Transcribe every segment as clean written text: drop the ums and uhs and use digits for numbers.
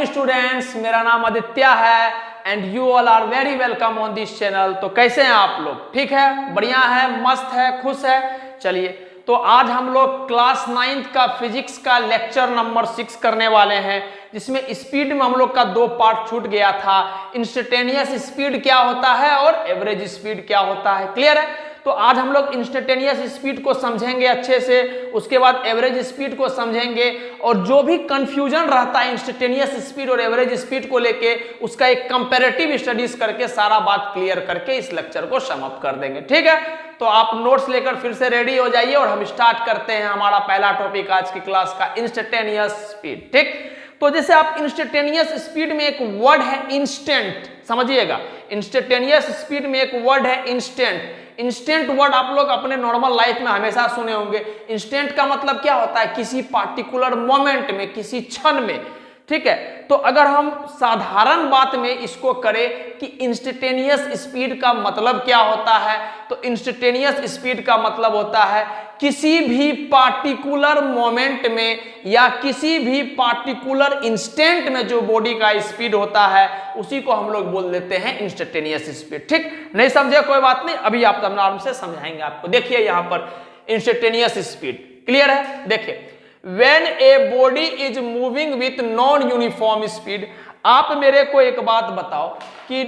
Morning students, मेरा नाम आदित्य है and you all are very welcome on this channel. तो कैसे हैं आप लोग? ठीक है, बढ़िया है, मस्त है, खुश है। चलिए, तो आज हम लोग क्लास 9th का फिजिक्स का लेक्चर नंबर 6 करने वाले हैं, जिसमें स्पीड में हम लोग का 2 पार्ट छूट गया था। इंस्टेंटेनियस स्पीड क्या होता है और एवरेज स्पीड क्या होता है, क्लियर है? तो आज हम लोग इंस्टेंटेनियस स्पीड को समझेंगे अच्छे से, उसके बाद एवरेज स्पीड को समझेंगे, और जो भी कंफ्यूजन रहता है इंस्टेंटेनियस स्पीड और एवरेज स्पीड को लेके, उसका एक कंपैरेटिव स्टडीज करके सारा बात क्लियर करके इस लेक्चर को सम अप कर देंगे। ठीक है, तो आप नोट्स लेकर फिर से रेडी हो जाइए और हम स्टार्ट करते हैं हमारा पहला टॉपिक आज की क्लास का, इंस्टेंटेनियस स्पीड। ठीक, तो जैसे आप इंस्टेंटेनियस स्पीड में एक वर्ड है इंस्टेंट, समझिएगा। इंस्टेंटेनियस स्पीड में एक वर्ड है इंस्टेंट। इंस्टेंट वर्ड आप लोग अपने नॉर्मल लाइफ में हमेशा सुने होंगे। इंस्टेंट का मतलब क्या होता है? किसी पार्टिकुलर मोमेंट में, किसी क्षण में। ठीक है, तो अगर हम साधारण बात में इसको करें कि इंस्टेंटेनियस स्पीड का मतलब क्या होता है, तो इंस्टेंटेनियस स्पीड का मतलब होता है किसी भी पार्टिकुलर मोमेंट में या किसी भी पार्टिकुलर इंस्टेंट में जो बॉडी का स्पीड होता है, उसी को हम लोग बोल देते हैं इंस्टेंटेनियस स्पीड। ठीक, नहीं समझे कोई बात नहीं, अभी आप आराम से समझाएंगे आपको। देखिए यहां पर इंस्टेंटेनियस स्पीड क्लियर है। देखिए, When a body is moving with non-uniform speed, आप मेरे को एक बात बताओ कि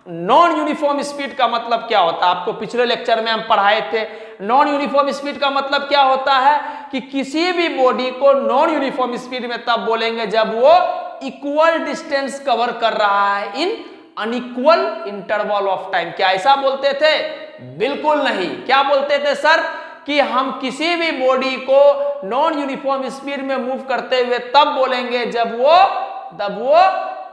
नॉन यूनिफॉर्म स्पीड का मतलब क्या होता है? आपको पिछले लेक्चर में हम पढ़ाए थे। नॉन यूनिफॉर्म स्पीड का मतलब क्या होता है कि किसी भी बॉडी को नॉन यूनिफॉर्म स्पीड में तब बोलेंगे जब वो इक्वल डिस्टेंस कवर कर रहा है इन अनइक्वल इंटरवल ऑफ टाइम। क्या ऐसा बोलते थे? बिल्कुल नहीं। क्या बोलते थे सर? कि हम किसी भी बॉडी को नॉन यूनिफॉर्म स्पीड में मूव करते हुए तब बोलेंगे जब वो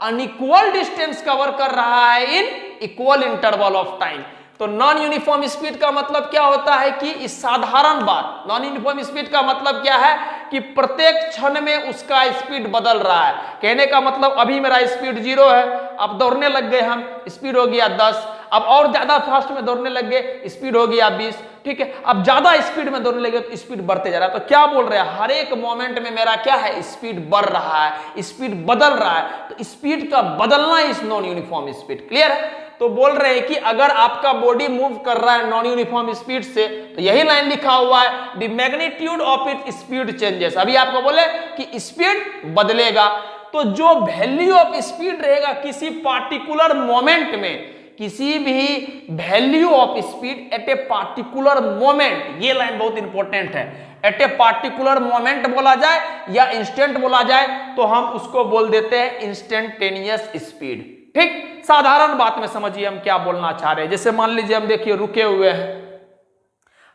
अनइक्वल डिस्टेंस कवर कर रहा है in equal interval of time. तो नॉन यूनिफॉर्म स्पीड का मतलब क्या होता है कि इस साधारण बात, नॉन यूनिफॉर्म स्पीड का मतलब क्या है कि प्रत्येक क्षण में उसका स्पीड बदल रहा है। कहने का मतलब अभी मेरा स्पीड 0 है, अब दौड़ने लग गए हम, स्पीड हो गया 10, अब और ज्यादा फास्ट में दौड़ने लग गए, स्पीड हो गया 20। ठीक है, अब ज्यादा स्पीड में दौड़ने लगे तो स्पीड बढ़ते जा रहा है। तो क्या बोल रहे हैं? हर एक मोमेंट में मेरा क्या है? स्पीड बढ़ रहा है, स्पीड बदल रहा है। तो स्पीड का बदलना इस नॉन यूनिफॉर्म स्पीड, क्लियर है? तो बोल रहे हैं कि अगर आपका बॉडी मूव कर रहा है नॉन यूनिफॉर्म स्पीड से, तो यही लाइन लिखा हुआ है, the magnitude of it speed changes. अभी आपको बोले कि स्पीड बदलेगा, तो जो वैल्यू ऑफ स्पीड रहेगा किसी पार्टिकुलर मोमेंट में, किसी भी value of speed at a particular moment, ये लाइन बहुत इंपॉर्टेंट है। एट ए पार्टिकुलर मोमेंट बोला जाए या इंस्टेंट बोला जाए तो हम उसको बोल देते हैं इंस्टेंटेनियस स्पीड। ठीक, साधारण बात में समझिए हम क्या बोलना चाह रहे हैं। जैसे मान लीजिए हम देखिए रुके हुए हैं,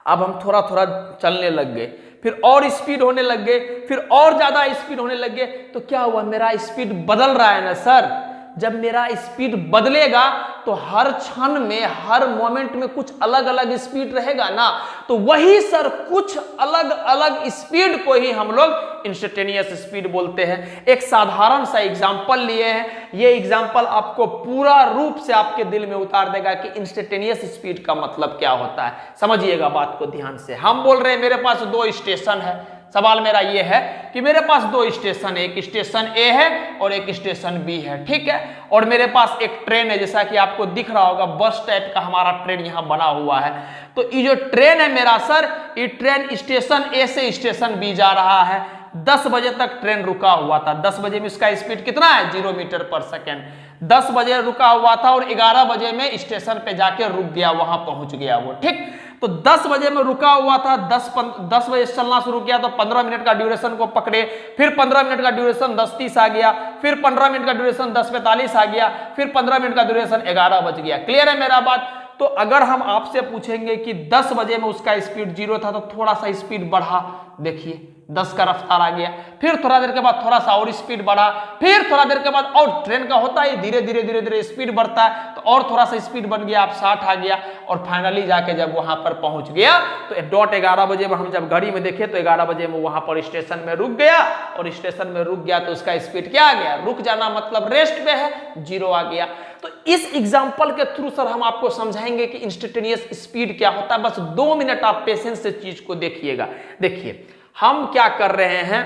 अब हम थोड़ा थोड़ा चलने लग गए, फिर और स्पीड होने लग गए, फिर और ज्यादा स्पीड होने लग गए, तो क्या हुआ? मेरा स्पीड बदल रहा है ना सर। जब मेरा स्पीड बदलेगा तो हर क्षण में, हर मोमेंट में कुछ अलग अलग स्पीड रहेगा ना, तो वही सर कुछ अलग अलग स्पीड को ही हम लोग इंस्टेंटेनियस स्पीड बोलते हैं। एक साधारण सा एग्जांपल लिए हैं, ये एग्जांपल आपको पूरा रूप से आपके दिल में उतार देगा कि इंस्टेंटेनियस स्पीड का मतलब क्या होता है। समझिएगा बात को ध्यान से। हम बोल रहे हैं मेरे पास 2 स्टेशन है। सवाल मेरा ये है कि मेरे पास 2 स्टेशन है, एक स्टेशन ए है और एक स्टेशन बी है। ठीक है, और मेरे पास एक ट्रेन है, जैसा कि आपको दिख रहा होगा बस टाइप का हमारा ट्रेन यहाँ बना हुआ है। तो ये जो ट्रेन है मेरा सर, ये ट्रेन स्टेशन ए से स्टेशन बी जा रहा है। 10 बजे तक ट्रेन रुका हुआ था। 10 बजे में इसका स्पीड कितना है? 0 मीटर पर सेकेंड। 10 बजे रुका हुआ था और 11 बजे में स्टेशन पे जाके रुक गया, वहां पहुंच गया वो। ठीक, तो 10 बजे में रुका हुआ था, 10 बजे चलना शुरू किया तो 15 मिनट का ड्यूरेशन को पकड़े, फिर 15 मिनट का ड्यूरेशन 10:30 आ गया, फिर 15 मिनट का ड्यूरेशन 10:45 आ गया, फिर 15 मिनट का ड्यूरेशन 11 बज गया। क्लियर है मेरा बात? तो अगर हम आपसे पूछेंगे कि 10 बजे में उसका स्पीड 0 था तो थोड़ा सा स्पीड बढ़ा, देखिए 10 का रफ्तार आ गया, फिर थोड़ा देर के बाद थोड़ा सा और स्पीड बढ़ा, फिर थोड़ा देर के बाद, और ट्रेन का होता है धीरे धीरे धीरे धीरे स्पीड बढ़ता है, तो और थोड़ा सा स्पीड बन गया, आप 60 आ गया, और फाइनली जाके जब वहां पर पहुंच गया तो डॉट 11 बजे में हम जब घड़ी में देखे तो 11 बजे में वहां पर स्टेशन में रुक गया, और स्टेशन में रुक गया तो उसका स्पीड क्या आ गया? रुक जाना मतलब रेस्ट पे है, 0 आ गया। तो इस एग्जांपल के थ्रू सर हम आपको समझाएंगे कि इंस्टेंटेनियस स्पीड क्या होता है। बस 2 मिनट आप पेशेंस से चीज को देखिएगा। देखिए हम क्या कर रहे हैं,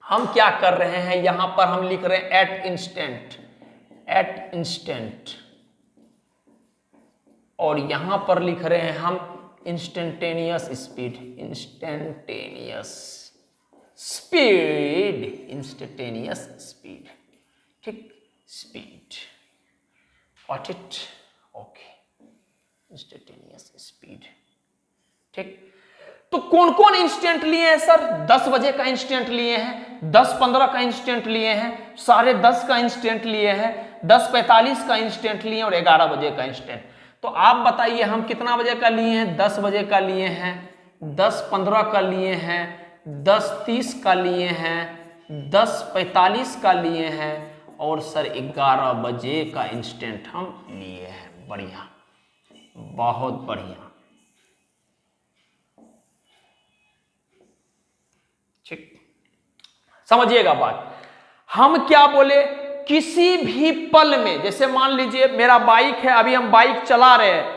हम क्या कर रहे हैं, यहां पर हम लिख रहे हैं एट इंस्टेंट, और यहां पर लिख रहे हैं हम इंस्टेंटेनियस स्पीड, ठीक, speed, what it, okay, instantaneous speed, ठीक। तो कौन कौन इंस्टेंट लिए हैं सर? 10 बजे का इंस्टेंट लिए हैं, 10:15 का इंस्टेंट लिए हैं, 10:30 का इंस्टेंट लिए हैं, 10:45 का इंस्टेंट लिए और 11 बजे का इंस्टेंट। तो आप बताइए हम कितना बजे का लिए हैं? 10 बजे का लिए हैं, 10:15 का लिए हैं, 10:30 का लिए हैं, 10:45 का लिए हैं और सर 11 बजे का इंस्टेंट हम लिए हैं। बढ़िया, बहुत बढ़िया, ठीक। समझिएगा बात, हम क्या बोले, किसी भी पल में, जैसे मान लीजिए मेरा बाइक है, अभी हम बाइक चला रहे हैं,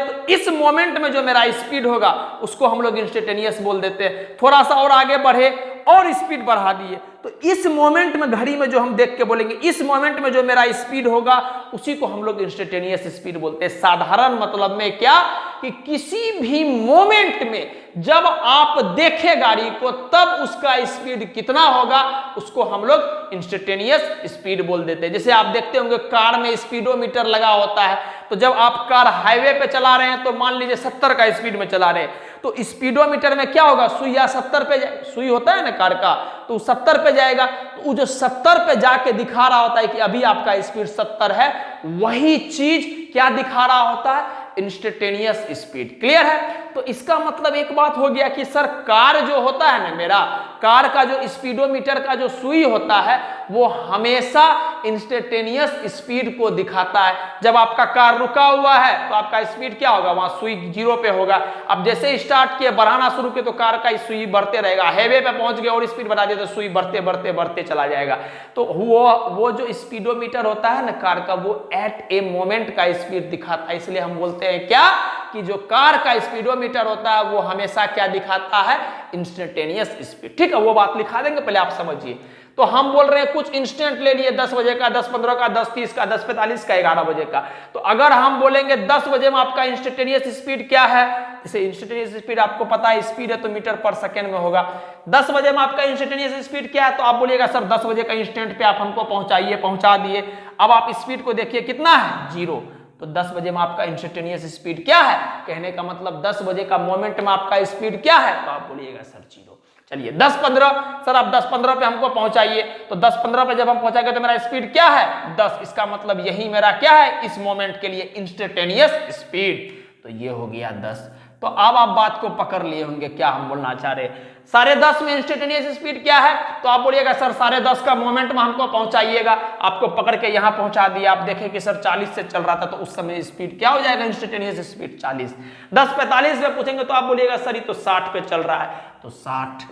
तो इस मोमेंट में जो मेरा स्पीड होगा उसको हम लोग इंस्टेंटेनियस बोल देते हैं। थोड़ा सा और आगे बढ़े और स्पीड बढ़ा दिए तो इस मोमेंट में घड़ी में जो हम देख के बोलेंगे, इस मोमेंट में जो मेरा स्पीड होगा उसी को हम लोग इंस्टेंटेनियस स्पीड बोलते हैं। साधारण मतलब में क्या कि किसी भी मोमेंट में जब आप देखें गाड़ी को तब उसका स्पीड कितना होगा उसको हम लोग इंस्टेंटेनियस स्पीड बोल देते हैं। जैसे आप देखते होंगे कार में स्पीडोमीटर लगा होता है, तो जब आप कार हाईवे पे चला रहे हैं तो मान लीजिए 70 का स्पीड में चला रहे हैं तो स्पीडोमीटर में क्या होगा, सुई या 70 पे, सुई होता है ना कार का, तो 70 पे जाएगा। तो वो जो 70 पे जाके दिखा रहा होता है कि अभी आपका स्पीड 70 है, वही चीज क्या दिखा रहा होता है, इंस्टेंटेनियस स्पीड। क्लियर है? तो इसका मतलब एक बात हो गया कि सर कार जो होता है ना, मेरा कार का जो स्पीडोमीटर का जो सुई होता है वो हमेशा इंस्टेंटेनियस स्पीड को दिखाता है। जब आपका कार रुका हुआ है तो आपका स्पीड क्या होगा, वहां सुई 0 पे होगा। अब जैसे स्टार्ट किए, बढ़ाना शुरू किए तो कार का सुई बढ़ते रहेगा, हाईवे पे पहुंच गए और स्पीड बढ़ा दिए तो सुई बढ़ते बढ़ते बढ़ते चला जाएगा। तो वो जो स्पीडोमीटर होता है ना कार का, वो एट ए मोमेंट का स्पीड दिखाता है। इसलिए हम बोलते हैं क्या कि जो कार का स्पीडोमीटर होता है वो हमेशा क्या दिखाता है, इंस्टेंटेनियस स्पीड। ठीक है, वो बात लिखा देंगे, पहले आप समझिए। तो हम बोल रहे हैं कुछ इंस्टेंट ले लिए, 10 बजे का, 10:15 का, 10:30 का, 10:45 का, 11 बजे का। तो अगर हम बोलेंगे 10 बजे में आपका इंस्टेंटेनियस स्पीड क्या है, जैसे इंस्टेंटेनियस स्पीड आपको पता है स्पीड है तो मीटर पर सेकेंड में होगा। 10 बजे में आपका इंस्टेंटेनियस स्पीड क्या है, तो आप बोलिएगा सर 10 बजे का इंस्टेंट पे आप हमको पहुंचाइए, पहुंचा दिए। अब आप स्पीड को देखिए कितना है, 0। तो 10 बजे में आपका इंस्टेंटेनियस स्पीड क्या है, कहने का मतलब 10 बजे का मोमेंट में आपका स्पीड क्या है, तो आप बोलिएगा सर 0। चलिए 10:15, सर आप 10:15 पे हमको पहुंचाइए। तो 10:15 पे जब हम पहुंचाएंगे तो मेरा स्पीड क्या है, 10। इसका मतलब यही मेरा क्या है, इस मोमेंट के लिए इंस्टेंटेनियस स्पीड। तो ये हो गया 10। तो अब आप बात को पकड़ लिए होंगे, क्या हम बोलना चाह रहे हैं। 10:30 में इंस्टेंटेनियस स्पीड क्या है, तो आप बोलिएगा सर 10:30 का मोमेंट में हमको पहुंचाइएगा। आपको पकड़ के यहां पहुंचा दिया, आप देखें कि सर 40 से चल रहा था तो उस समय स्पीड क्या हो जाएगा, इंस्टेंटेनियस स्पीड 40। 10:45 में पूछेंगे तो आप बोलिएगा सर ये तो 60 पे चल रहा है, तो 60।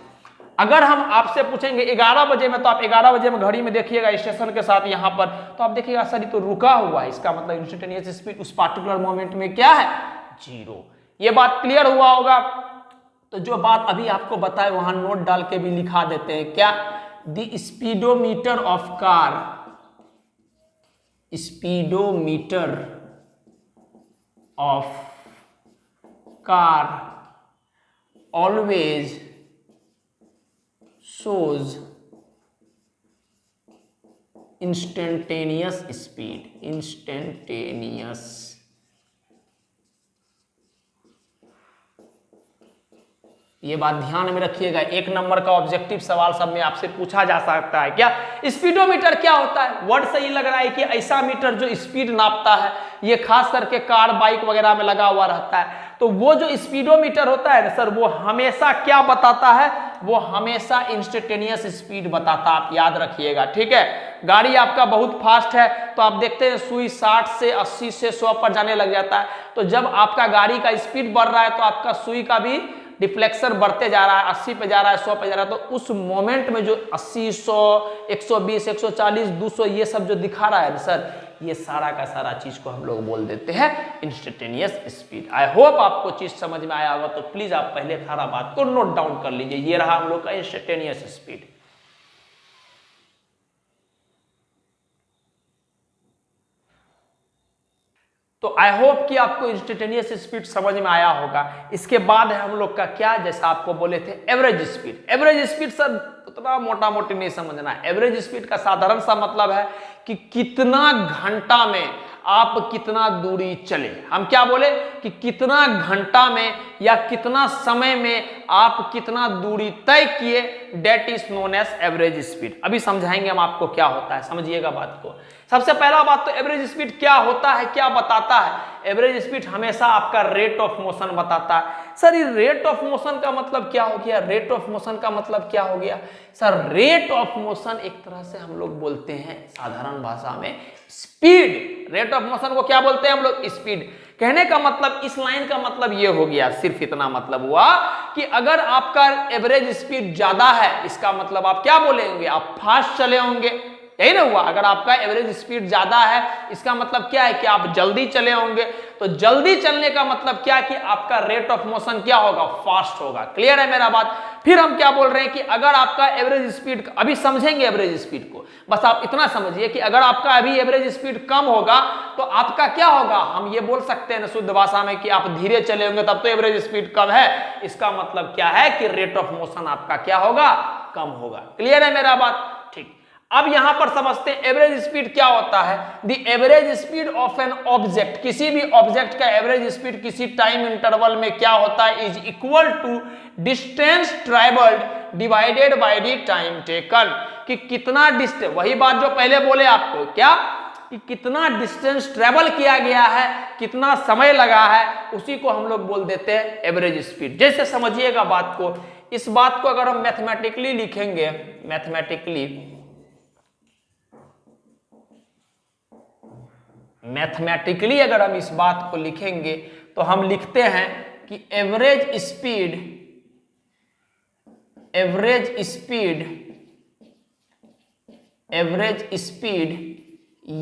अगर हम आपसे पूछेंगे 11 बजे में, तो आप 11 बजे में घड़ी में देखिएगा स्टेशन के साथ यहां पर, तो आप देखिएगा सर ये तो रुका हुआ है, इसका मतलब इंस्टेंटेनियस स्पीड उस पार्टिकुलर मोमेंट में क्या है, 0। ये बात क्लियर हुआ होगा। तो जो बात अभी आपको बताए वहां नोट डाल के भी लिखा देते हैं, क्या, the speedometer of car, speedometer of car always shows instantaneous speed, instantaneous। ये बात ध्यान में रखिएगा, 1 नंबर का ऑब्जेक्टिव सवाल सब में आपसे पूछा जा सकता है। क्या स्पीडोमीटर क्या होता है, वर्ड से ही लग रहा है कि ऐसा मीटर जो स्पीड नापता है, ये खास करके कार बाइक वगैरह में लगा हुआ रहता है। तो वो जो स्पीडोमीटर होता है ना सर, वो हमेशा क्या बताता है, वो हमेशा इंस्टेंटेनियस स्पीड बताता, आप याद रखिएगा। ठीक है, गाड़ी आपका बहुत फास्ट है तो आप देखते हैं सुई 60 से 80 से 100 पर जाने लग जाता है। तो जब आपका गाड़ी का स्पीड बढ़ रहा है तो आपका सुई का भी डिफ्लेक्शन बढ़ते जा रहा है, 80 पे जा रहा है, 100 पे जा रहा है। तो उस मोमेंट में जो 80, 100, 120, 140, 200 ये सब जो दिखा रहा है सर, ये सारा का सारा चीज को हम लोग बोल देते हैं इंस्टेंटेनियस स्पीड। आई होप आपको चीज समझ में आया होगा। तो प्लीज आप पहले सारा बात को नोट डाउन कर लीजिए। ये रहा हम लोग का इंस्टेंटेनियस स्पीड। तो आई होप कि आपको इंस्टेंटेनियस स्पीड समझ में आया होगा। इसके बाद है हम लोग का क्या, जैसा आपको बोले थे average speed. Average speed sir उतना मोटा मोटी नहीं समझना है। एवरेज स्पीड का साधारण सा मतलब है कि कितना घंटा में आप कितना दूरी चले। हम क्या बोले कि कितना घंटा में या कितना समय में आप कितना दूरी तय किए, that is known as average speed. अभी समझाएंगे हम आपको क्या होता है, समझिएगा बात को। सबसे पहला बात तो एवरेज स्पीड क्या होता है, क्या बताता है। एवरेज स्पीड हमेशा आपका रेट ऑफ मोशन बताता है। सर ये रेट ऑफ मोशन का मतलब क्या हो गया, रेट ऑफ मोशन का मतलब क्या हो गया सर। रेट ऑफ मोशन एक तरह से हम लोग बोलते हैं साधारण भाषा में स्पीड। रेट ऑफ मोशन को क्या बोलते हैं हम लोग, स्पीड। कहने का मतलब इस लाइन का मतलब ये हो गया, सिर्फ इतना मतलब हुआ कि अगर आपका एवरेज स्पीड ज्यादा है, इसका मतलब आप क्या बोलेंगे, आप फास्ट चले होंगे, यही ना हुआ। अगर आपका एवरेज स्पीड ज्यादा है, इसका मतलब क्या है कि आप जल्दी चले होंगे। तो जल्दी चलने का मतलब क्या कि आपका रेट ऑफ मोशन क्या होगा, फास्ट होगा। क्लियर है मेरा बात। फिर हम क्या बोल रहे हैं कि अगर आपका एवरेज स्पीड, अभी समझेंगे एवरेज स्पीड को, बस आप इतना समझिए कि अगर आपका अभी एवरेज स्पीड कम होगा तो आपका क्या होगा, हम ये बोल सकते हैं ना शुद्ध भाषा में कि आप धीरे चले होंगे तब तो एवरेज स्पीड कम है। इसका मतलब क्या है कि रेट ऑफ मोशन आपका क्या होगा, कम होगा। क्लियर है मेरा बात, ठीक। अब यहां पर समझते हैं एवरेज स्पीड क्या होता है। The average speed of an object, किसी भी ऑब्जेक्ट का एवरेज स्पीड किसी टाइम इंटरवल में क्या होता है, is equal to distance travelled divided by the time taken. कि कितना डिस्टेंस, वही बात जो पहले बोले आपको, क्या कि कितना डिस्टेंस ट्रैवल किया गया है, कितना समय लगा है, उसी को हम लोग बोल देते हैं एवरेज स्पीड। जैसे समझिएगा बात को, इस बात को अगर हम मैथमेटिकली लिखेंगे, मैथमेटिकली अगर हम इस बात को लिखेंगे तो हम लिखते हैं कि एवरेज स्पीड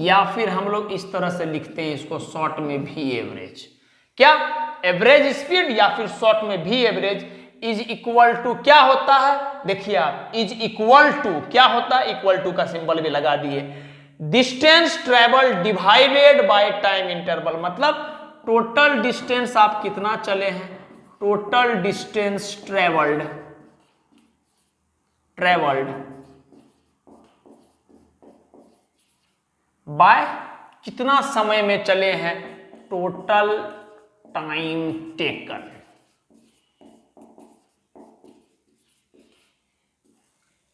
या फिर हम लोग इस तरह से लिखते हैं इसको शॉर्ट में भी एवरेज, क्या एवरेज स्पीड या फिर शॉर्ट में भी एवरेज इज इक्वल टू क्या होता है, देखिए आप, इज इक्वल टू क्या होता है, इक्वल टू का सिंबल भी लगा दिए, distance travel divided by time interval. मतलब टोटल डिस्टेंस आप कितना चले हैं, टोटल डिस्टेंस ट्रेवल्ड बाय कितना समय में चले हैं, total time taken.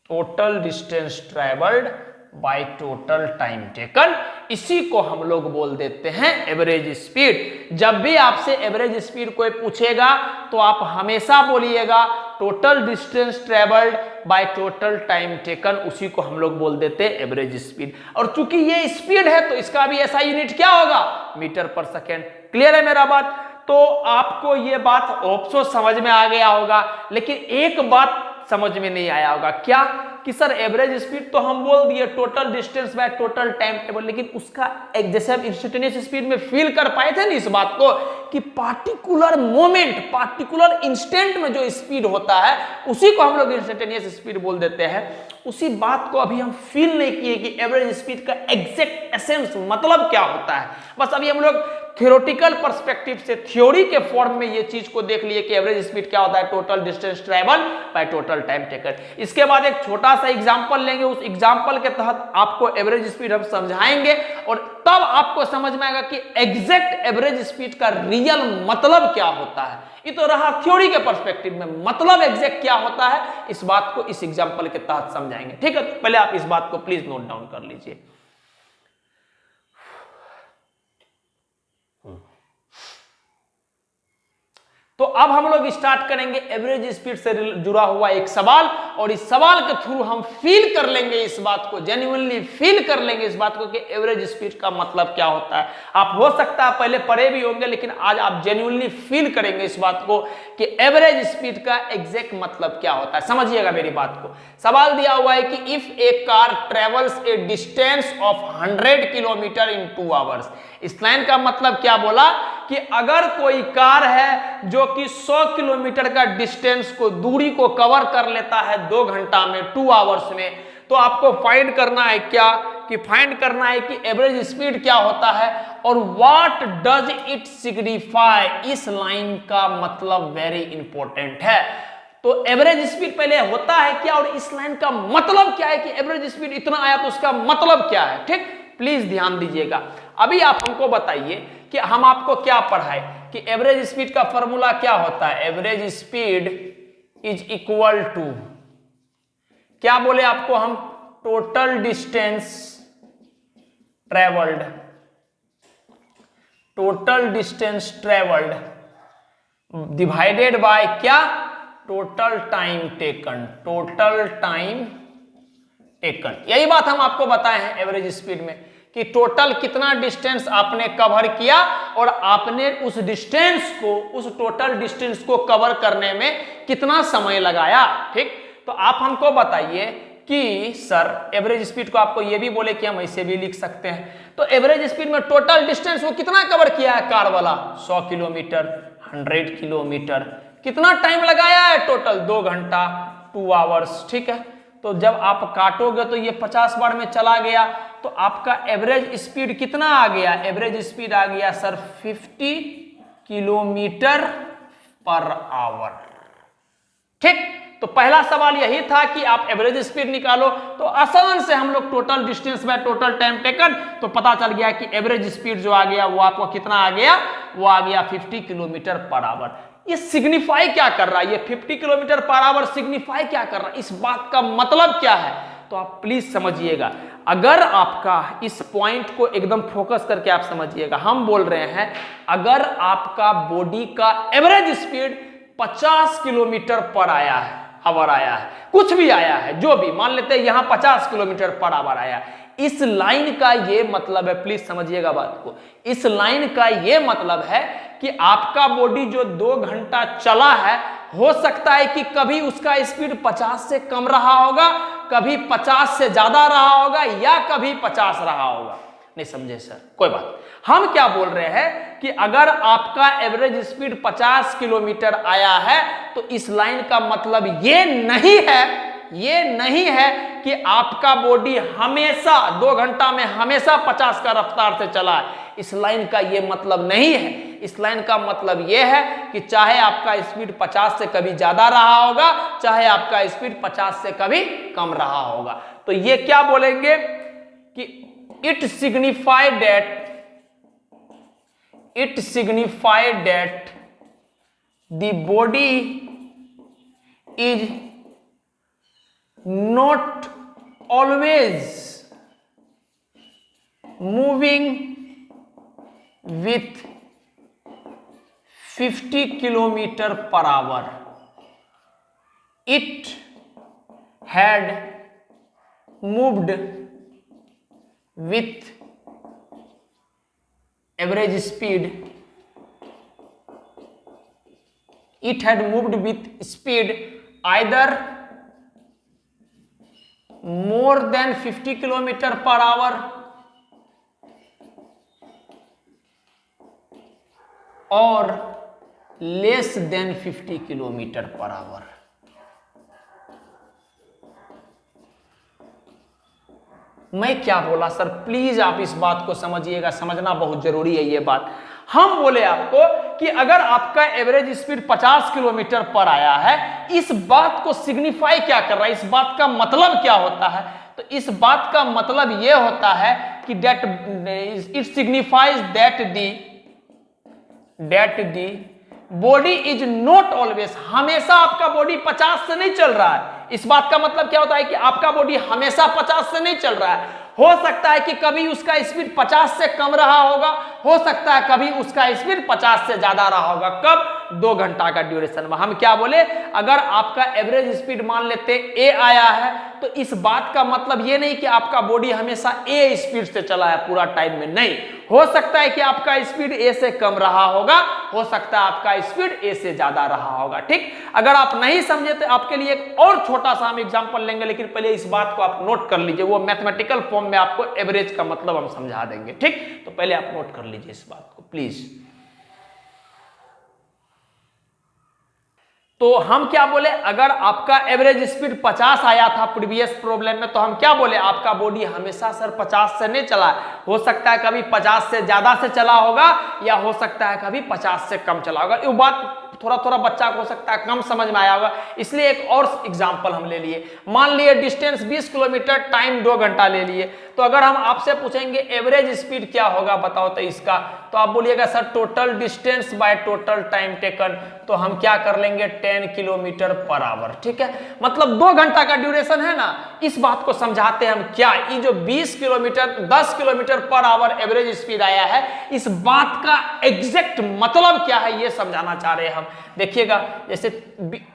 Total distance travelled by total time taken, इसी को हम लोग बोल देते हैं एवरेज स्पीड। जब भी आपसे एवरेज स्पीड कोई पूछेगा तो आप हमेशा बोलिएगा total distance travelled by total time taken, उसी को हम लोग बोल देते हैं एवरेज स्पीड। और चूंकि ये स्पीड है तो इसका भी ऐसा यूनिट क्या होगा, मीटर पर सेकेंड। क्लियर है मेरा बात। तो आपको ये बात होप्सो समझ में आ गया होगा, लेकिन एक बात समझ में नहीं आया होगा, क्या कि सर एवरेज स्पीड तो हम बोल दिए total distance by total time table, लेकिन उसका एक जैसे हम इंस्टेंटेनियस स्पीड में फील कर पाए थे ना इस बात को कि पार्टिकुलर मोमेंट, पार्टिकुलर इंस्टेंट में जो स्पीड होता है उसी को हम लोग इंस्टेंटेनियस स्पीड बोल देते हैं। उसी बात को अभी हम फील नहीं किए कि एवरेज स्पीड का एग्जैक्ट एसेंस मतलब क्या होता है। बस अभी हम लोग थ्योरेटिकल पर्सपेक्टिव से, थ्योरी के फॉर्म में ये चीज को देख लिए कि एवरेज स्पीड क्या होता है, total distance travel by total time taken. इसके बाद एक छोटा सा एग्जांपल लेंगे, उस एग्जांपल के तहत आपको एवरेज स्पीड हम समझाएंगे और तब आपको समझ में आएगा कि एग्जैक्ट एवरेज स्पीड का रियल मतलब क्या होता है। ये तो रहा थ्योरी के पर्सपेक्टिव में, मतलब एग्जैक्ट क्या होता है इस बात को इस एग्जांपल के तहत समझाएंगे। ठीक है, तो पहले आप इस बात को प्लीज नोट डाउन कर लीजिए। तो अब हम लोग स्टार्ट करेंगे एवरेज स्पीड से जुड़ा हुआ एक सवाल, और इस सवाल के थ्रू हम फील कर लेंगे इस बात को, जेन्युइनली फील कर लेंगे इस बात को कि एवरेज स्पीड का मतलब क्या होता है। आप हो सकता है पहले पढ़े भी होंगे, लेकिन आज आप जेन्युइनली फील करेंगे इस बात को कि एवरेज स्पीड का एग्जैक्ट मतलब क्या होता है। समझिएगा मेरी बात को। सवाल दिया हुआ है कि if A car travels A distance of 100 kilometre in 2 hours. इस लाइन का मतलब क्या बोला कि अगर कोई कार है जो कि 100 किलोमीटर का डिस्टेंस को, दूरी को कवर कर लेता है 2 घंटा में, 2 आवर्स में, तो आपको फाइंड करना है क्या कि फाइंड करना है कि एवरेज स्पीड क्या होता है और व्हाट डज इट सिग्निफाई। इस लाइन का मतलब वेरी इंपॉर्टेंट है। तो एवरेज स्पीड पहले होता है क्या और इस लाइन का मतलब क्या है कि एवरेज स्पीड इतना आया तो उसका मतलब क्या है। ठीक, प्लीज ध्यान दीजिएगा। अभी आप हमको बताइए कि हम आपको क्या पढ़ाए कि एवरेज स्पीड का फॉर्मूला क्या होता है। Average speed is equal to, क्या बोले आपको हम, total distance travelled, total distance travelled divided by क्या, total time taken, total time taken. यही बात हम आपको बताए हैं एवरेज स्पीड में कि टोटल कितना डिस्टेंस आपने कवर किया और आपने उस डिस्टेंस को, उस टोटल डिस्टेंस को कवर करने में कितना समय लगाया। ठीक, तो आप हमको बताइए कि सर एवरेज स्पीड को आपको ये भी बोले कि हम ऐसे भी लिख सकते हैं। तो एवरेज स्पीड में टोटल डिस्टेंस वो कितना कवर किया है कार वाला, 100 किलोमीटर, 100 किलोमीटर। कितना टाइम लगाया है टोटल, 2 घंटा, 2 आवर्स। ठीक है, तो जब आप काटोगे तो ये 50 बार में चला गया तो आपका एवरेज स्पीड कितना आ गया, एवरेज स्पीड आ गया सर 50 किलोमीटर पर आवर। ठीक, तो पहला सवाल यही था कि आप एवरेज स्पीड निकालो, तो आसान से हम लोग total distance by total time taken, तो पता चल गया कि एवरेज स्पीड जो आ गया वो आपको कितना आ गया, वो आ गया 50 किलोमीटर पर आवर। ये सिग्निफाई क्या कर रहा है, ये 50 किलोमीटर पर आवर सिग्निफाई क्या कर रहा है, इस बात का मतलब क्या है, तो आप प्लीज समझिएगा। अगर आपका इस पॉइंट को एकदम फोकस करके आप समझिएगा, हम बोल रहे हैं अगर आपका बॉडी का एवरेज स्पीड 50 किलोमीटर पर आया है, आवर आया है, कुछ भी आया है, जो भी मान लेते हैं यहां 50 किलोमीटर पर आवर आया, इस लाइन का ये मतलब है, प्लीज समझिएगा बात को, इस लाइन का ये मतलब है कि आपका बॉडी जो 2 घंटा चला है, हो सकता है कि कभी उसका स्पीड 50 से कम रहा होगा, कभी 50 से ज्यादा रहा होगा, या कभी 50 रहा होगा। नहीं समझे सर, कोई बात। हम क्या बोल रहे हैं कि अगर आपका एवरेज स्पीड 50 किलोमीटर आया है तो इस लाइन का मतलब ये नहीं है कि आपका बॉडी हमेशा 2 घंटा में हमेशा 50 का रफ्तार से चला है। इस लाइन का ये मतलब नहीं है। इस लाइन का मतलब ये है कि चाहे आपका स्पीड 50 से कभी ज्यादा रहा होगा, चाहे आपका स्पीड 50 से कभी कम रहा होगा। तो ये क्या बोलेंगे कि it signified that the body is not always moving with 50 kilometer per hour. It had moved with average speed. It had moved with speed either more than 50 kilometre per hour और less than 50 kilometre per hour. मैं क्या बोला sir, please आप इस बात को समझिएगा, समझना बहुत जरूरी है ये बात। हम बोले आपको कि अगर आपका एवरेज स्पीड 50 किलोमीटर पर आया है, इस बात को सिग्निफाई क्या कर रहा है, इस बात का मतलब क्या होता है, तो इस बात का मतलब यह होता है कि that it signifies that the body is not always, हमेशा आपका बॉडी 50 से नहीं चल रहा है। इस बात का मतलब क्या होता है कि आपका बॉडी हमेशा 50 से नहीं चल रहा है। हो सकता है कि कभी उसका स्पीड 50 से कम रहा होगा, हो सकता है कभी उसका स्पीड 50 से ज्यादा रहा होगा। कब? 2 घंटा का ड्यूरेशन में। हम क्या बोले, अगर आपका एवरेज स्पीड मान लेते ए आया है, तो इस बात का मतलब ये नहीं कि आपका बॉडी हमेशा ए स्पीड से चला है पूरा टाइम में, नहीं। हो सकता है कि आपका स्पीड ए से कम रहा होगा, हो सकता है आपका स्पीड ए से ज्यादा रहा होगा। ठीक, अगर आप नहीं समझे तो आपके लिए एक और छोटा सा हम एग्जांपल लेंगे, लेकिन पहले इस बात को आप नोट कर लीजिए। वो मैथमेटिकल फॉर्म में आपको एवरेज का मतलब हम समझा देंगे। ठीक, तो पहले आप नोट कर लीजिए इस बात को प्लीज। तो हम क्या बोले, अगर आपका एवरेज स्पीड 50 आया था प्रीवियस प्रॉब्लम में, तो हम क्या बोले, आपका बॉडी हमेशा सर 50 से नहीं चला, हो सकता है कभी 50 से ज्यादा से चला होगा, या हो सकता है कभी 50 से कम चला होगा। ये बात थोड़ा थोड़ा बच्चा को हो सकता है कम समझ में आया होगा, इसलिए एक और एग्जांपल हम ले लिए। मान लिए डिस्टेंस 20 किलोमीटर, टाइम 2 घंटा ले लिए। तो अगर हम आपसे पूछेंगे एवरेज स्पीड क्या होगा बताओ तो इसका, तो आप बोलिएगा sir total distance by total time taken, तो हम क्या कर लेंगे 10 किलोमीटर पर आवर। ठीक है, मतलब 2 घंटा का ड्यूरेशन है ना। इस बात को समझाते हैं हम क्या, ये जो 20 kilometre 10 kilometre per our average speed आया है, इस बात का एग्जैक्ट मतलब क्या है ये समझाना चाह रहे हैं हम। देखिएगा, जैसे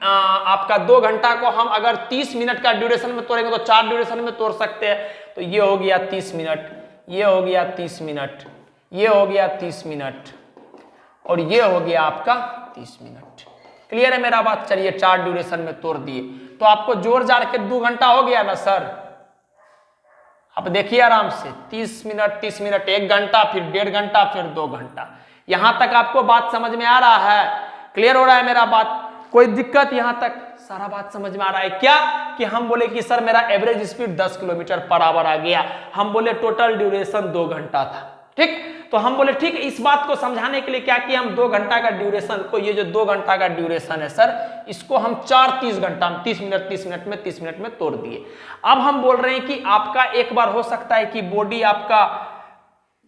आपका 2 घंटा को हम अगर 30 मिनट का ड्यूरेशन में तोड़ेंगे तो 4 ड्यूरेशन में तोड़ सकते हैं। तो ये हो गया 30 मिनट, ये हो गया 30 मिनट, ये हो गया 30 मिनट, और ये हो गया आपका 30 मिनट। क्लियर है मेरा बात? चलिए 4 ड्यूरेशन में तोड़ दिए, तो आपको जोड़ जाड़ के 2 घंटा हो गया ना सर। आप देखिए आराम से, 30 मिनट 30 मिनट 1 घंटा, फिर 1.5 घंटा, फिर 2 घंटा। यहां तक आपको बात समझ में आ रहा है? क्लियर हो रहा है मेरा बात? कोई दिक्कत यहां तक? सारा बात समझ में आ रहा है क्या, कि हम बोले कि सर मेरा average speed 10 kilometre per hour आ गया, हम बोले टोटल ड्यूरेशन 2 घंटा था। ठीक, तो हम बोले ठीक है, इस बात को समझाने के लिए क्या किया, हम 2 घंटा का ड्यूरेशन को, ये जो 2 घंटा का ड्यूरेशन है सर, इसको हम 30 घंटा में 30 मिनट 30 मिनट में 30 मिनट में तोड़ दिए। अब हम बोल रहे हैं कि आपका एक बार हो सकता है कि बॉडी आपका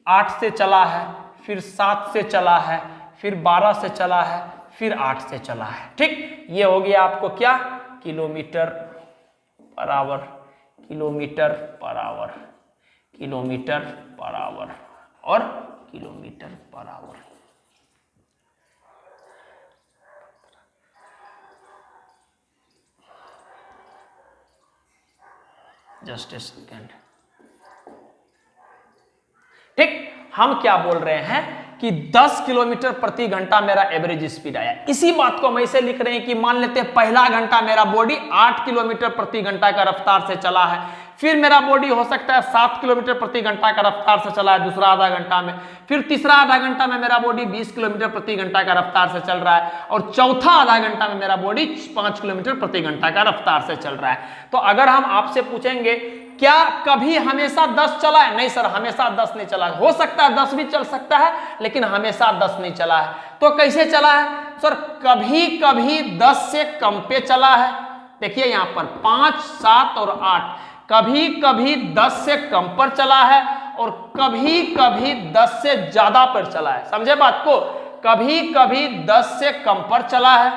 8 से चला है, फिर 7 से चला है, फिर 12 से चला है, फिर 8 से चला है। ठीक, ये हो गया आपको क्या, kilometre per hour, kilometre per hour, kilometre per hour और kilometre per hour. Just a second. ठीक, हम क्या बोल रहे हैं कि 10 किलोमीटर प्रति घंटा मेरा एवरेज स्पीड आया। इसी बात को हम ऐसे लिख रहे हैं कि मान लेते हैं पहला घंटा मेरा बॉडी 8 किलोमीटर प्रति घंटा का रफ्तार से चला है, फिर मेरा बॉडी हो सकता है 7 किलोमीटर प्रति घंटा का रफ्तार से चला है दूसरा आधा घंटा में, फिर तीसरा आधा घंटा में मेरा बॉडी 20 किलोमीटर प्रति घंटा का रफ्तार से चल रहा है, और चौथा आधा घंटा में मेरा बॉडी 5 किलोमीटर प्रति घंटा का रफ्तार से चल रहा है। तो अगर हम आपसे पूछेंगे क्या कभी हमेशा 10 चला है? नहीं सर, हमेशा 10 नहीं चला है। हो सकता है 10 भी चल सकता है, लेकिन हमेशा 10 नहीं चला है। तो कैसे चला है सर? कभी कभी 10 से कम पे चला है। देखिए यहां पर 5, 7 और 8, कभी कभी 10 से कम पर चला है, और कभी कभी 10 से ज्यादा पर चला है। समझे बात को? कभी कभी 10 से कम पर चला है,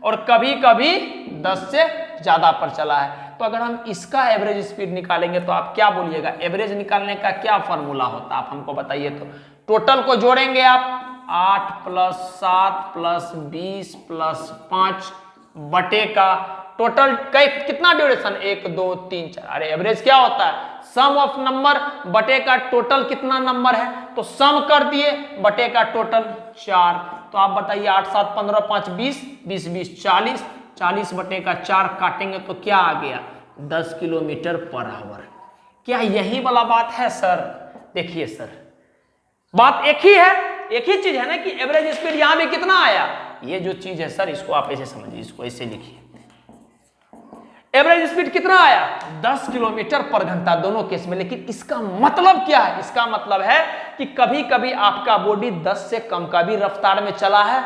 और कभी कभी 10 से ज्यादा पर चला है। तो अगर हम इसका एवरेज स्पीड निकालेंगे तो आप क्या बोलिएगा? एवरेज निकालने का क्या फॉर्मूला होता है, आप हमको बताइए। तो टोटल को जोड़ेंगे आप, 8 + 7 + 20 + 5 बटे का टोटल कितना ड्यूरेशन, 1 2 3 4। अरे एवरेज क्या होता है? सम ऑफ नंबर बटे का टोटल कितना नंबर है, तो सम कर दिए बटे का टोटल 4। तो आप बताइए 8 7 15 5 20 20 20 40, 40 बटे का 4 काटेंगे तो क्या आ गया? 10 किलोमीटर पर आवर। क्या यही वाला बात है सर? देखिए सर, बात एक ही है, एक ही चीज है ना, कि एवरेज स्पीड यहां भी कितना आया। ये जो चीज है सर, इसको आप ऐसे समझिए, इसको ऐसे लिखिए। एवरेज स्पीड कितना आया? 10 किलोमीटर पर घंटा दोनों केस में। लेकिन इसका मतलब क्या है? इसका मतलब है कि कभी कभी आपका बॉडी 10 से कम का भी रफ्तार में चला है,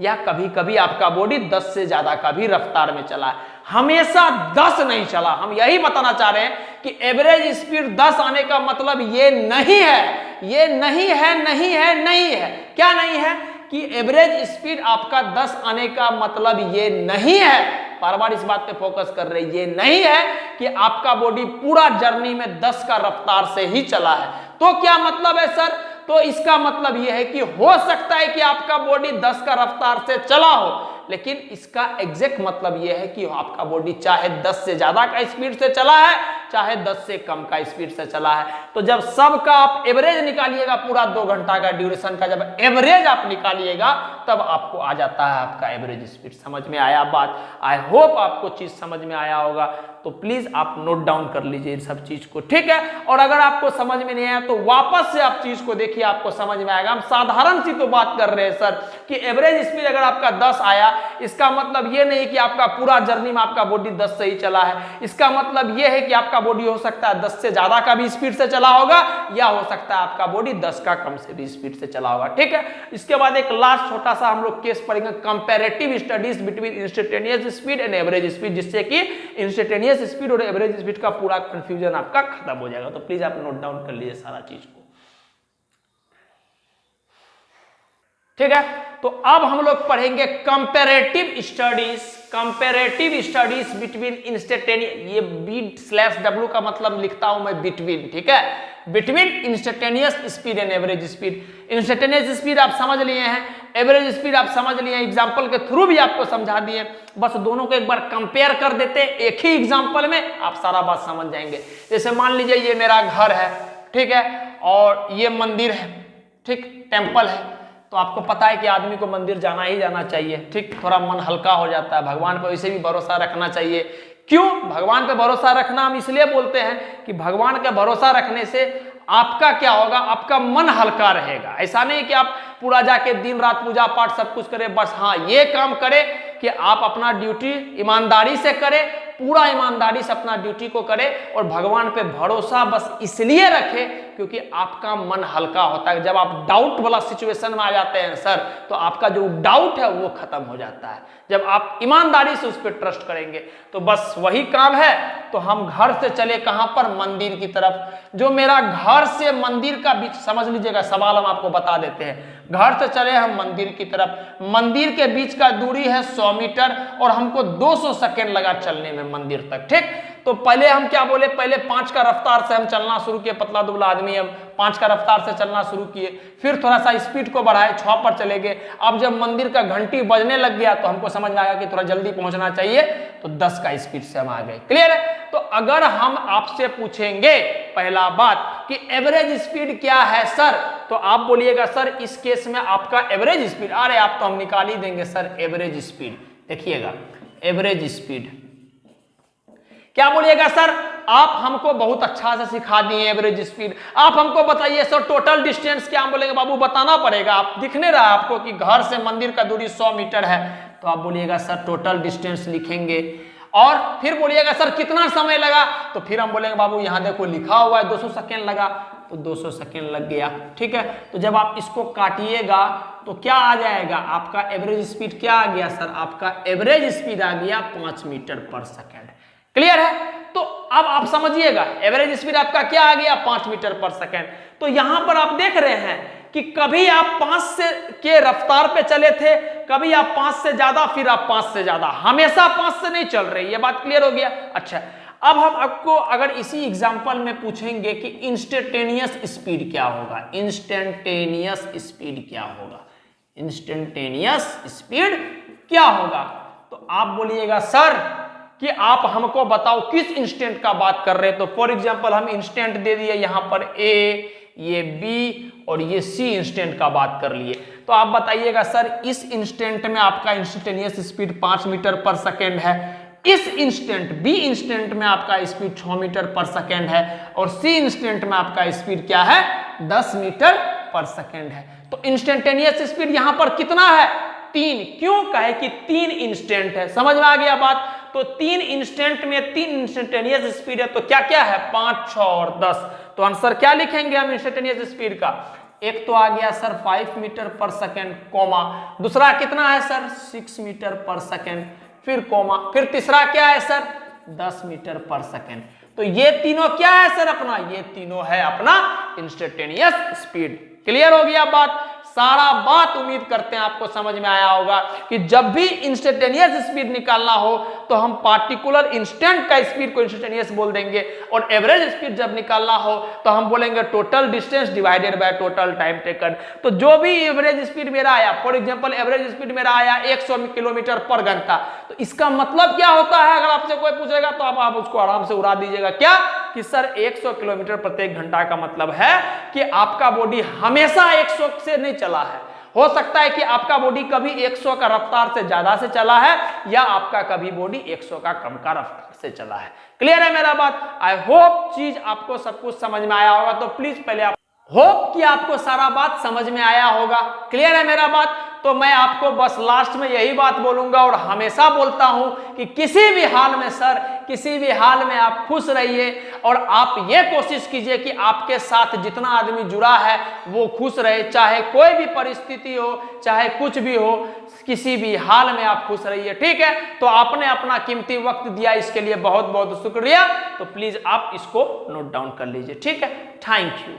या कभी कभी आपका बॉडी 10 से ज्यादा का भी रफ्तार में चला है, हमेशा 10 नहीं चला। हम यही बताना चाह रहे हैं कि एवरेज स्पीड 10 आने का मतलब ये नहीं है, ये नहीं है, नहीं है, नहीं है। क्या नहीं है? कि एवरेज स्पीड आपका 10 आने का मतलब ये नहीं है, बार बार इस बात पे फोकस कर रहे हैं, ये नहीं है कि आपका बॉडी पूरा जर्नी में 10 का रफ्तार से ही चला है। तो क्या मतलब है सर? तो इसका मतलब यह है कि हो सकता है कि आपका बॉडी 10 का रफ्तार से चला हो, लेकिन इसका एग्जैक्ट मतलब यह है कि आपका बॉडी चाहे 10 से ज्यादा का स्पीड से चला है, चाहे 10 से कम का स्पीड से चला है। तो जब सबका आप एवरेज निकालिएगा, पूरा 2 घंटा का ड्यूरेशन का जब एवरेज आप निकालिएगा, तब आपको आ जाता है आपका एवरेज स्पीड। समझ में आया बात? आई होप आपको चीज समझ में आया होगा। तो प्लीज आप नोट डाउन कर लीजिए इन सब चीज को, ठीक है। और अगर आपको समझ में नहीं आया तो वापस से आप चीज को देखिए, आपको समझ में आएगा। हम साधारण सी तो बात कर रहे हैं सर कि एवरेज स्पीड अगर आपका 10 आया, इसका मतलब ये नहीं कि आपका पूरा जर्नी में आपका बॉडी 10 से ही चला है। इसका मतलब ये है कि आपका बॉडी हो सकता है 10 से ज्यादा का भी स्पीड से चला होगा, या हो सकता है आपका बॉडी 10 का कम से भी स्पीड से चला होगा, ठीक है। इसके बाद एक लास्ट छोटा सा हम लोग केस पढ़ेंगे, comparative studies between instantaneous speed and average speed, जिससे कि इंस्टेंटेनियस स्पीड और एवरेज स्पीड का पूरा कंफ्यूजन आपका खत्म हो जाएगा। तो प्लीज आप नोट डाउन कर लीजिए सारा चीज को, ठीक है। तो अब हम लोग पढ़ेंगे कंपैरेटिव स्टडीज बिटवीन इंस्टेंटेनियस, ये B/W का मतलब लिखता हूं मैं बिटवीन, ठीक है, between instantaneous speed and average speed. Instantaneous speed आप समझ लिए हैं, एवरेज स्पीड आप समझ लिए हैं, एग्जांपल के थ्रू भी आपको समझा दिए। बस दोनों को एक बार कंपेयर कर देते हैं एक ही एग्जांपल में, आप सारा बात समझ जाएंगे। जैसे मान लीजिए ये मेरा घर है, ठीक है, और ये मंदिर है, ठीक, टेम्पल है। तो आपको पता है कि आदमी को मंदिर जाना ही जाना चाहिए, ठीक, थोड़ा मन हल्का हो जाता है। भगवान पर वैसे भी भरोसा रखना चाहिए। क्यों भगवान पे भरोसा रखना हम इसलिए बोलते हैं कि भगवान का भरोसा रखने से आपका क्या होगा, आपका मन हल्का रहेगा। ऐसा नहीं कि आप पूरा जाके दिन रात पूजा पाठ सब कुछ करें, बस हाँ ये काम करें कि आप अपना ड्यूटी ईमानदारी से करें, पूरा ईमानदारी से अपना ड्यूटी को करें और भगवान पे भरोसा बस इसलिए रखें क्योंकि आपका मन हल्का होता है। जब आप डाउट वाला सिचुएशन में आ जाते हैं सर, तो आपका जो डाउट है वो खत्म हो जाता है जब आप ईमानदारी से उस पर ट्रस्ट करेंगे। तो बस वही काम है। तो हम घर से चले कहां पर, मंदिर की तरफ। जो मेरा घर से मंदिर का बीच, समझ लीजिएगा सवाल हम आपको बता देते हैं। घर से चले हम मंदिर की तरफ, मंदिर के बीच का दूरी है 100 मीटर और हमको 200 सेकेंड लगा चलने में मंदिर तक, ठीक। तो पहले हम क्या बोले, पहले 5 का रफ्तार से हम चलना शुरू किए, पतला दुबला आदमी, हम 5 का रफ्तार से चलना शुरू किए, फिर थोड़ा सा स्पीड को बढ़ाए, 6 पर चले गए। अब जब मंदिर का घंटी बजने लग गया तो हमको समझ में आया कि थोड़ा जल्दी पहुंचना चाहिए, तो 10 का स्पीड से हम आ गए। क्लियर है। तो अगर हम आपसे पूछेंगे पहला बात कि एवरेज स्पीड क्या है सर, तो आप बोलिएगा सर इस केस में आपका एवरेज स्पीड, अरे आप तो हम निकाल ही देंगे सर एवरेज स्पीड। देखिएगा एवरेज स्पीड क्या बोलिएगा सर, आप हमको बहुत अच्छा से सिखा दिए एवरेज स्पीड। आप हमको बताइए सर टोटल डिस्टेंस क्या, हम बोलेंगे बाबू बताना पड़ेगा, आप दिखने रहा आपको कि घर से मंदिर का दूरी 100 मीटर है। तो आप बोलिएगा सर टोटल डिस्टेंस लिखेंगे और फिर बोलिएगा सर कितना समय लगा, तो फिर हम बोलेंगे बाबू यहाँ देखो लिखा हुआ है 200 सेकेंड लगा, तो 200 सेकेंड लग गया, ठीक है। तो जब आप इसको काटिएगा तो क्या आ जाएगा, आपका एवरेज स्पीड क्या आ गया सर, आपका एवरेज स्पीड आ गया 5 मीटर पर सेकेंड। क्लियर है। तो अब आप समझिएगा एवरेज स्पीड आपका क्या आ गया, 5 मीटर पर सेकेंड। तो यहां पर आप देख रहे हैं कि कभी आप 5 से के रफ्तार पे चले थे, कभी आप 5 से ज्यादा, फिर आप 5 से ज्यादा, हमेशा 5 से नहीं चल रहे। ये बात क्लियर हो गया। अच्छा, अब हम आपको अगर इसी एग्जांपल में पूछेंगे कि इंस्टेंटेनियस स्पीड क्या होगा, इंस्टेंटेनियस स्पीड क्या होगा, इंस्टेंटेनियस स्पीड क्या होगा, तो आप बोलिएगा सर कि आप हमको बताओ किस इंस्टेंट का बात कर रहे हैं। तो फॉर एग्जांपल हम इंस्टेंट दे दिए यहां पर ए, ये बी और ये सी इंस्टेंट का बात कर लिए। तो आप बताइएगा सर इस इंस्टेंट में आपका इंस्टेंटेनियस स्पीड 5 मीटर पर सेकेंड है, इस इंस्टेंट बी इंस्टेंट में आपका स्पीड 6 मीटर पर सेकेंड है और सी इंस्टेंट में आपका स्पीड क्या है, 10 मीटर पर सेकेंड है। तो इंस्टेंटेनियस स्पीड यहां पर कितना है, 3। क्यों कहे कि 3 इंस्टेंट है, समझ में आ गया बात। तो 3 इंस्टेंट में 3 इंस्टेंटेनियस स्पीड है, तो क्या क्या है, 5, 6 और 10। तो आंसर क्या लिखेंगे हम इंस्टेंटेनियस स्पीड का, एक तो आ गया सर 5 मीटर पर सेकेंड, कोमा, दूसरा कितना है सर 6 मीटर पर सेकेंड, फिर कोमा, फिर तीसरा क्या है सर 10 मीटर पर सेकेंड। तो ये तीनों क्या है सर अपना, ये तीनों है अपना इंस्टेंटेनियस स्पीड। क्लियर हो गया बात, सारा बात उम्मीद करते हैं आपको समझ में आया होगा कि जब भी इंस्टेंटेनियस स्पीड निकालना हो तो हम पार्टिकुलर इंस्टेंट का स्पीड को इंस्टेंटेनियस बोल देंगे और एवरेज स्पीड जब निकालना हो तो हम बोलेंगे total distance divided by total time taken. तो जो भी एवरेज स्पीड मेरा आया, फॉर एग्जांपल एवरेज स्पीड मेरा आया 100 किलोमीटर पर घंटा, तो इसका मतलब क्या होता है, अगर आपसे कोई पूछेगा तो आप उसको आराम से उड़ा दीजिएगा, क्या कि सर 100 किलोमीटर प्रत्येक घंटा का मतलब है कि आपका बॉडी हमेशा 100 से नहीं चला है। हो सकता है कि आपका बॉडी कभी 100 का रफ्तार से ज्यादा से चला है या आपका कभी बॉडी 100 का कम का रफ्तार से चला है। क्लियर है मेरा बात? आई होप चीज आपको सब कुछ समझ में आया होगा। तो प्लीज पहले आप होप कि आपको सारा बात समझ में आया होगा। क्लियर है मेरा बात? तो मैं आपको बस लास्ट में यही बात बोलूंगा और हमेशा बोलता हूं कि किसी भी हाल में सर, किसी भी हाल में आप खुश रहिए और आप ये कोशिश कीजिए कि आपके साथ जितना आदमी जुड़ा है वो खुश रहे, चाहे कोई भी परिस्थिति हो, चाहे कुछ भी हो, किसी भी हाल में आप खुश रहिए। ठीक है? तो आपने अपना कीमती वक्त दिया, इसके लिए बहुत बहुत शुक्रिया। तो प्लीज आप इसको नोट डाउन कर लीजिए। ठीक है? Thank you.